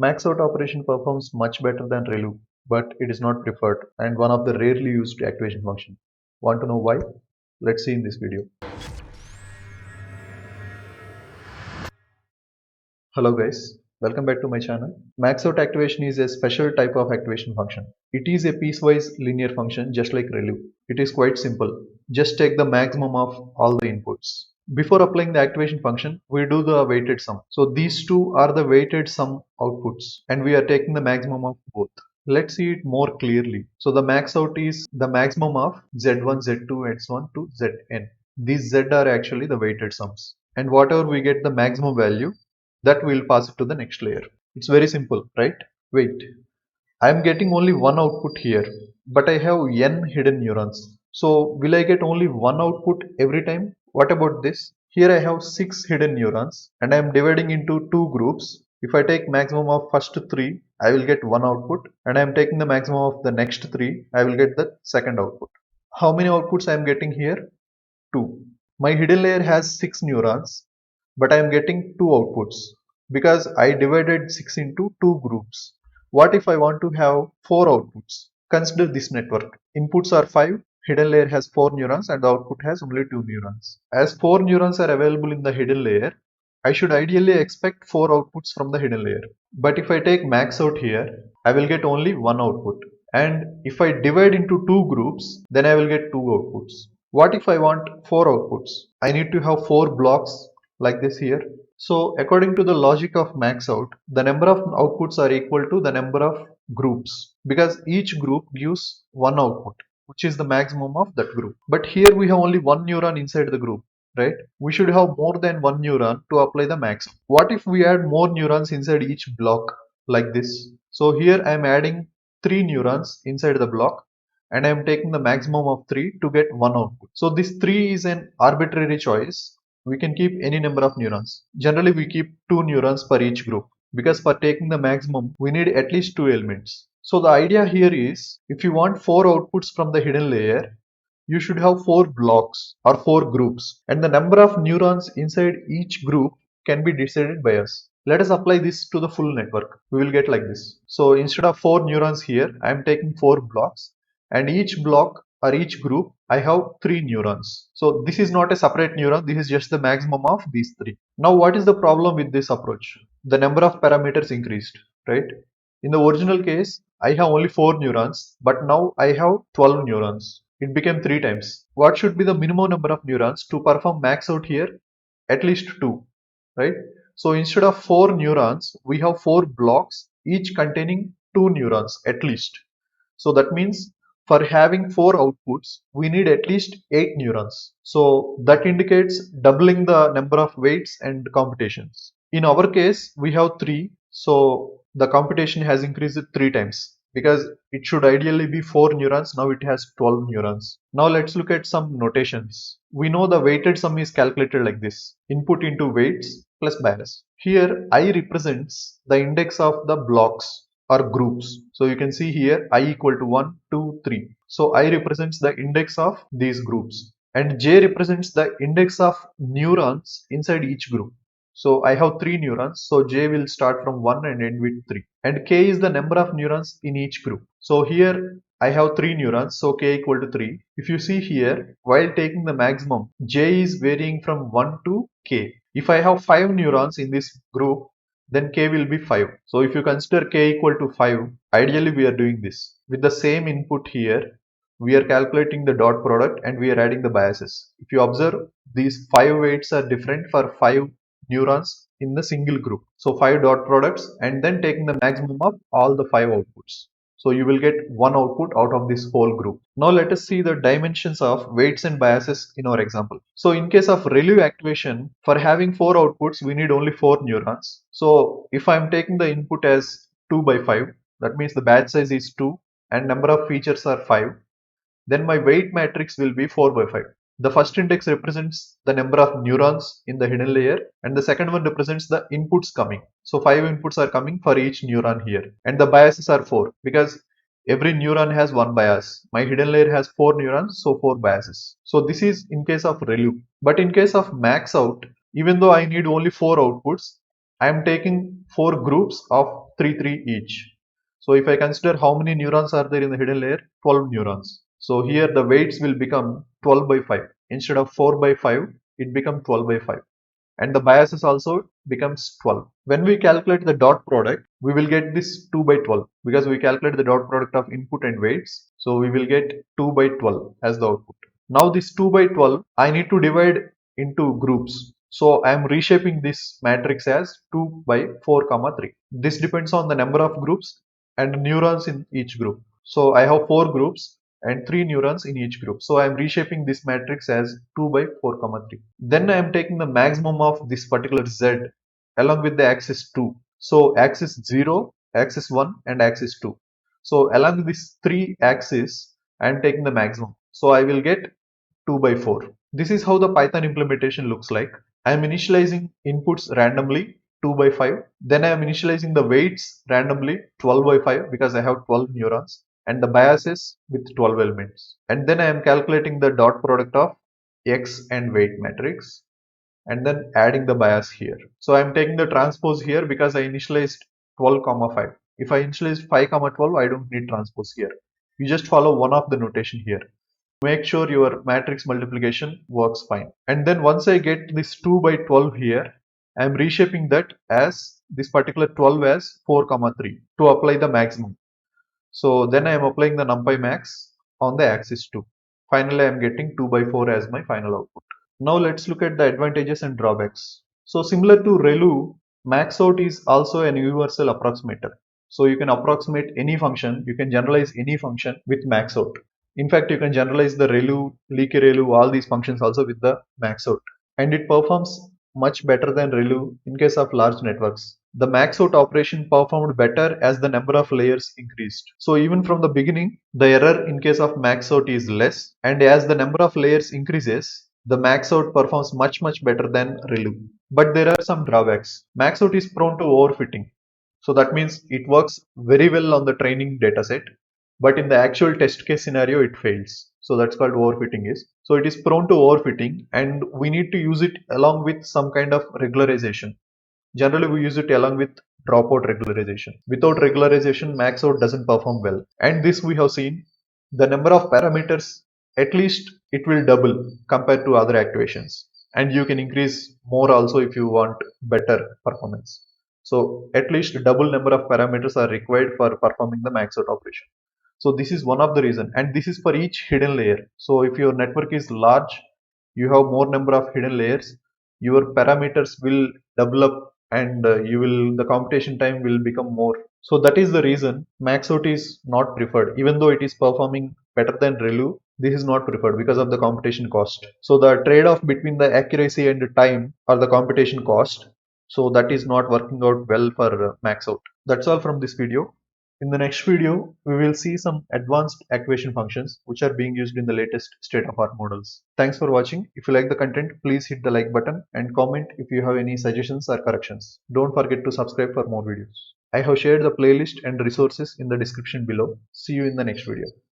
Maxout operation performs much better than ReLU, but it is not preferred and one of the rarely used activation function. Want to know why? Let's see in this video. Hello guys, welcome back to my channel. Maxout activation is a special type of activation function. It is a piecewise linear function just like ReLU. It is quite simple. Just take the maximum of all the inputs. Before applying the activation function, we do the weighted sum. So these two are the weighted sum outputs and we are taking the maximum of both. Let's see it more clearly. So the max out is the maximum of Z1, Z2, X1 to Zn. These Z are actually the weighted sums. And whatever we get the maximum value, that we'll pass it to the next layer. It's very simple, right? Wait, I'm getting only one output here, but I have n hidden neurons. So will I get only one output every time? What about this? Here I have 6 hidden neurons and I am dividing into two groups. If I take maximum of first 3, I will get one output and I am taking the maximum of the next 3, I will get the second output. How many outputs I am getting here? 2. My hidden layer has 6 neurons, but I am getting 2 outputs because I divided 6 into 2 groups. What if I want to have 4 outputs? Consider this network. Inputs are 5, hidden layer has 4 neurons and the output has only 2 neurons. As 4 neurons are available in the hidden layer, I should ideally expect 4 outputs from the hidden layer. But if I take max out here, I will get only one output. And if I divide into two groups, then I will get two outputs. What if I want 4 outputs? I need to have 4 blocks like this here. So according to the logic of max out, the number of outputs are equal to the number of groups because each group gives one output, which is the maximum of that group. But here we have only one neuron inside the group, right? We should have more than one neuron to apply the max. What if we add more neurons inside each block like this? So here I am adding 3 neurons inside the block and I am taking the maximum of 3 to get one output. So this 3 is an arbitrary choice. We can keep any number of neurons. Generally we keep 2 neurons per each group because for taking the maximum we need at least 2 elements. So the idea here is if you want 4 outputs from the hidden layer, you should have 4 blocks or 4 groups and the number of neurons inside each group can be decided by us. Let us apply this to the full network. We will get like this. So instead of 4 neurons here, I am taking 4 blocks and each block or each group I have 3 neurons. So this is not a separate neuron, this is just the maximum of these 3. Now what is the problem with this approach? The number of parameters increased, right? In the original case, I have only 4 neurons, but now I have 12 neurons. It became 3 times. What should be the minimum number of neurons to perform max out here? At least 2, right? So instead of 4 neurons, we have 4 blocks, each containing 2 neurons at least. So that means for having 4 outputs, we need at least 8 neurons. So that indicates doubling the number of weights and computations. In our case, we have 3. So the computation has increased 3 times because it should ideally be 4 neurons. Now it has 12 neurons. Now let's look at some notations. We know the weighted sum is calculated like this. Input into weights plus bias. Here I represents the index of the blocks or groups. So you can see here I equal to 1, 2, 3. So I represents the index of these groups and J represents the index of neurons inside each group. So I have 3 neurons, so J will start from 1 and end with 3. And K is the number of neurons in each group. So here I have 3 neurons, so K equal to 3. If you see here, while taking the maximum, J is varying from 1 to K. If I have 5 neurons in this group, then K will be 5. So if you consider K equal to 5, ideally we are doing this. With the same input here, we are calculating the dot product and we are adding the biases. If you observe, these 5 weights are different for 5 neurons in the single group. So 5 dot products and then taking the maximum of all the 5 outputs. So you will get one output out of this whole group. Now let us see the dimensions of weights and biases in our example. So in case of ReLU activation, for having 4 outputs, we need only 4 neurons. So if I am taking the input as 2 by 5, that means the batch size is 2 and number of features are 5. Then my weight matrix will be 4 by 5. The first index represents the number of neurons in the hidden layer and the second one represents the inputs coming. So 5 inputs are coming for each neuron here and the biases are 4 because every neuron has one bias. My hidden layer has 4 neurons, so 4 biases. So this is in case of ReLU. But in case of max out, even though I need only 4 outputs, I am taking 4 groups of 3, 3 each. So if I consider how many neurons are there in the hidden layer, 12 neurons. So here the weights will become 12 by 5. Instead of 4 by 5, it becomes 12 by 5. And the biases also becomes 12. When we calculate the dot product, we will get this 2 by 12 because we calculate the dot product of input and weights. So we will get 2 by 12 as the output. Now this 2 by 12, I need to divide into groups. So I am reshaping this matrix as 2 by 4 comma 3. This depends on the number of groups and neurons in each group. So I have 4 groups and 3 neurons in each group. So I am reshaping this matrix as 2 by 4 comma 3. Then I am taking the maximum of this particular z along with the axis 2. So axis 0, axis 1 and axis 2. So along these 3 axes I am taking the maximum. So I will get 2 by 4. This is how the Python implementation looks like. I am initializing inputs randomly 2 by 5. Then I am initializing the weights randomly 12 by 5 because I have 12 neurons and the biases with 12 elements. And then I am calculating the dot product of x and weight matrix and then adding the bias here. So I am taking the transpose here because I initialized 12 comma 5. If I initialize 5 comma 12, I don't need transpose here. You just follow one of the notation here. Make sure your matrix multiplication works fine. And then once I get this 2 by 12 here, I am reshaping that as this particular 12 as 4 comma 3 to apply the maximum. So then I am applying the numpy max on the axis 2. Finally, I am getting 2 by 4 as my final output. Now let's look at the advantages and drawbacks. So similar to ReLU, Maxout is also an universal approximator. So you can approximate any function, you can generalize any function with Maxout. In fact, you can generalize the ReLU, leaky ReLU, all these functions also with the Maxout. And it performs much better than ReLU in case of large networks. The Maxout operation performed better as the number of layers increased. So even from the beginning, the error in case of Maxout is less, and as the number of layers increases, the Maxout performs much better than ReLU. But there are some drawbacks. Maxout is prone to overfitting. So that means it works very well on the training dataset, but in the actual test case scenario, it fails. So that's called overfitting is. So it is prone to overfitting and we need to use it along with some kind of regularization. Generally, we use it along with dropout regularization. Without regularization, Maxout doesn't perform well. And this we have seen, the number of parameters, at least it will double compared to other activations. And you can increase more also if you want better performance. So at least double number of parameters are required for performing the Maxout operation. So this is one of the reason, and this is for each hidden layer. So if your network is large, you have more number of hidden layers, your parameters will double up and the computation time will become more. So that is the reason Maxout is not preferred. Even though it is performing better than ReLU, this is not preferred because of the computation cost. So the trade-off between the accuracy and the time or the computation cost, so that is not working out well for Maxout. That's all from this video. In the next video, we will see some advanced activation functions which are being used in the latest state-of-art models. Thanks for watching. If you like the content, please hit the like button and comment if you have any suggestions or corrections. Don't forget to subscribe for more videos. I have shared the playlist and resources in the description below. See you in the next video.